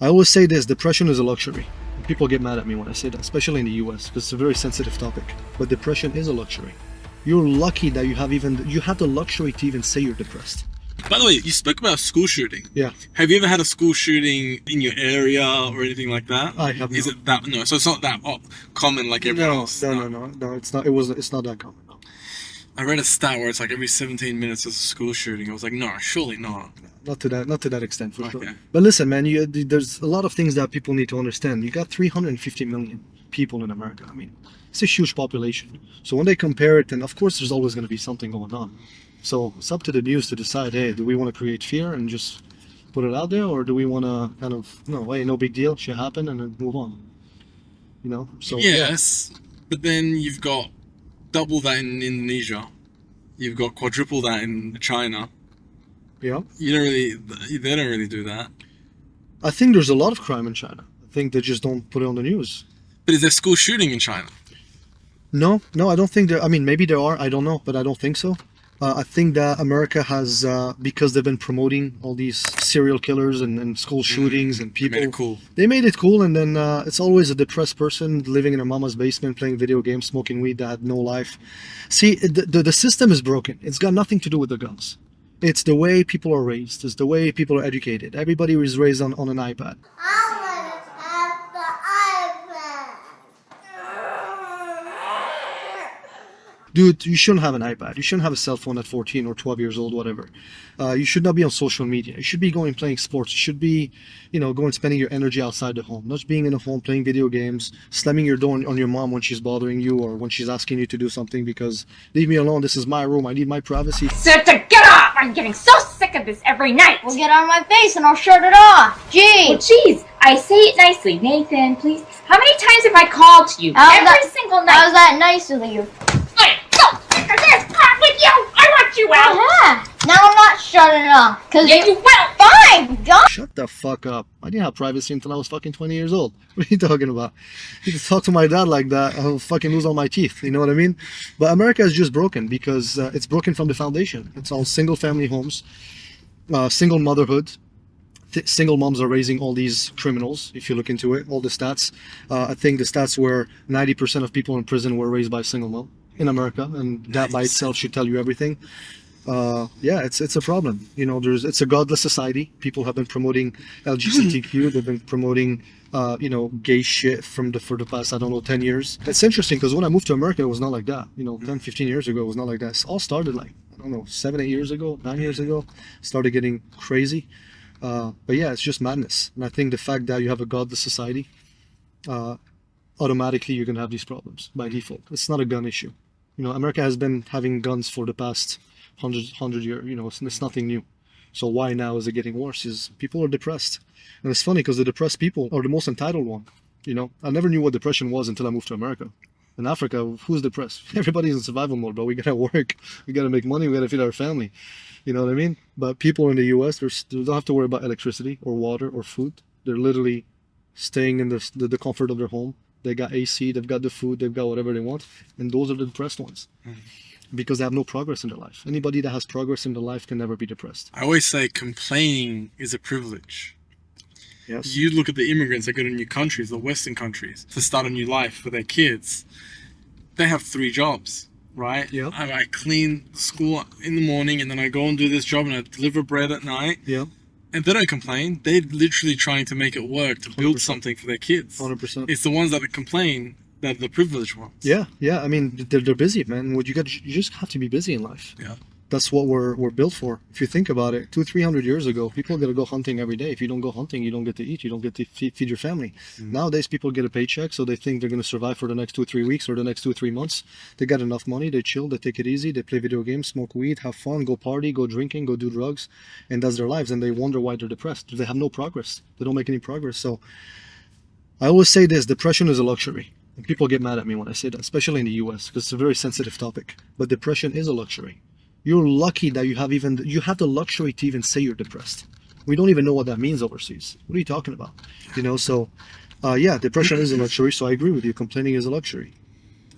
I always say this, depression is a luxury. People get mad at me when I say that, especially in the US, because it's a very sensitive topic. But depression is a luxury. You're lucky that you have the luxury to even say you're depressed. By the way, you spoke about school shooting. Yeah. Have you ever had a school shooting in your area or anything like that? I have not. Is it that? No, so it's not that common like everyone else. No, it's not. It's not that common. No. I read a stat where it's like every 17 minutes there's a school shooting. I was like, no, surely not. Not to that extent, for Okay. sure. But listen, man, there's a lot of things that people need to understand. You got 350 million people in America. I mean, it's a huge population. So when they compare it, and of course there's always going to be something going on. So it's up to the news to decide, hey, do we want to create fear and just put it out there, or do we want to kind of, hey, no big deal, shit happened, and then move on? So yes, but then you've got double that in Indonesia. You've got quadruple that in China. Yeah. They don't really do that. I think there's a lot of crime in China. I think they just don't put it on the news. But is there school shooting in China? No, I don't think there. I mean, maybe there are. I don't know, but I don't think so. I think that America has, because they've been promoting all these serial killers and school shootings and people. They made it cool, and then it's always a depressed person living in her mama's basement, playing video games, smoking weed, that had no life. See, the system is broken. It's got nothing to do with the guns. It's the way people are raised. It's the way people are educated. Everybody is raised on an iPad. Dude, you shouldn't have an iPad. You shouldn't have a cell phone at 14 or 12 years old, whatever. You should not be on social media. You should be going playing sports. You should be, going spending your energy outside the home. Not just being in the home playing video games, slamming your door on your mom when she's bothering you or when she's asking you to do something because, leave me alone, this is my room, I need my privacy. Santa, get off! I'm getting so sick of this every night! Well, get on my face and I'll shut it off. Gee! Well, geez, I say it nicely. Nathan, please. How many times have I called to you? Every single night. How's that nice of you? I'm so sick of this! Stop with you! I want you out! Uh-huh. Now I'm not shutting it off. Cause Yeah, you will! Fine! Go! Shut the fuck up. I didn't have privacy until I was fucking 20 years old. What are you talking about? You can talk to my dad like that, I'll fucking lose all my teeth. You know what I mean? But America is just broken because it's broken from the foundation. It's all single family homes, single motherhood. Single moms are raising all these criminals. If you look into it, all the stats, I think the stats were 90% of people in prison were raised by a single mom in America, and that by itself should tell you everything. It's a problem. It's a godless society. People have been promoting LGBTQ. They've been promoting gay shit for the past, 10 years. It's interesting because when I moved to America, it was not like that. 10, 15 years ago, it was not like that. It all started 7, 8 years ago, 9 years ago. Started getting crazy. But yeah, it's just madness. And I think the fact that you have a godless society, automatically you're going to have these problems by default. It's not a gun issue. America has been having guns for the past 100 years. It's nothing new. So why now is it getting worse? Is people are depressed. And it's funny because the depressed people are the most entitled one. I never knew what depression was until I moved to America. In Africa, who's depressed? Everybody's in survival mode, bro. We gotta work. We gotta make money. We gotta feed our family. You know what I mean? But people in the US, they don't have to worry about electricity or water or food. They're literally staying in the comfort of their home. They got AC, they've got the food, they've got whatever they want. And those are the depressed ones. Because they have no progress in their life. Anybody that has progress in their life can never be depressed. I always say complaining is a privilege. Yes. You look at the immigrants that go to new countries, the Western countries, to start a new life for their kids. They have 3 jobs, right? Yeah. I clean the school in the morning, and then I go and do this job, and I deliver bread at night. Yeah. And they don't complain. They're literally trying to make it work to build 100%. Something for their kids. 100%. It's the ones that complain that the privileged ones. Yeah. I mean, they're busy, man. You just have to be busy in life. Yeah. That's what we're built for. If you think about it, 200-300 years ago, people got to go hunting every day. If you don't go hunting, you don't get to eat. You don't get to feed your family. Nowadays, people get a paycheck, so they think they're going to survive for the next 2-3 weeks or the next 2-3 months. They got enough money. They chill. They take it easy. They play video games, smoke weed, have fun, go party, go drinking, go do drugs, and that's their lives. And they wonder why they're depressed. They have no progress. They don't make any progress. So I always say this: depression is a luxury. And people get mad at me when I say that, especially in the US, because it's a very sensitive topic. But depression is a luxury. You're lucky that you have the luxury to even say you're depressed. We don't even know what that means overseas. What are you talking about? So, yeah, depression is a luxury. So I agree with you. Complaining is a luxury.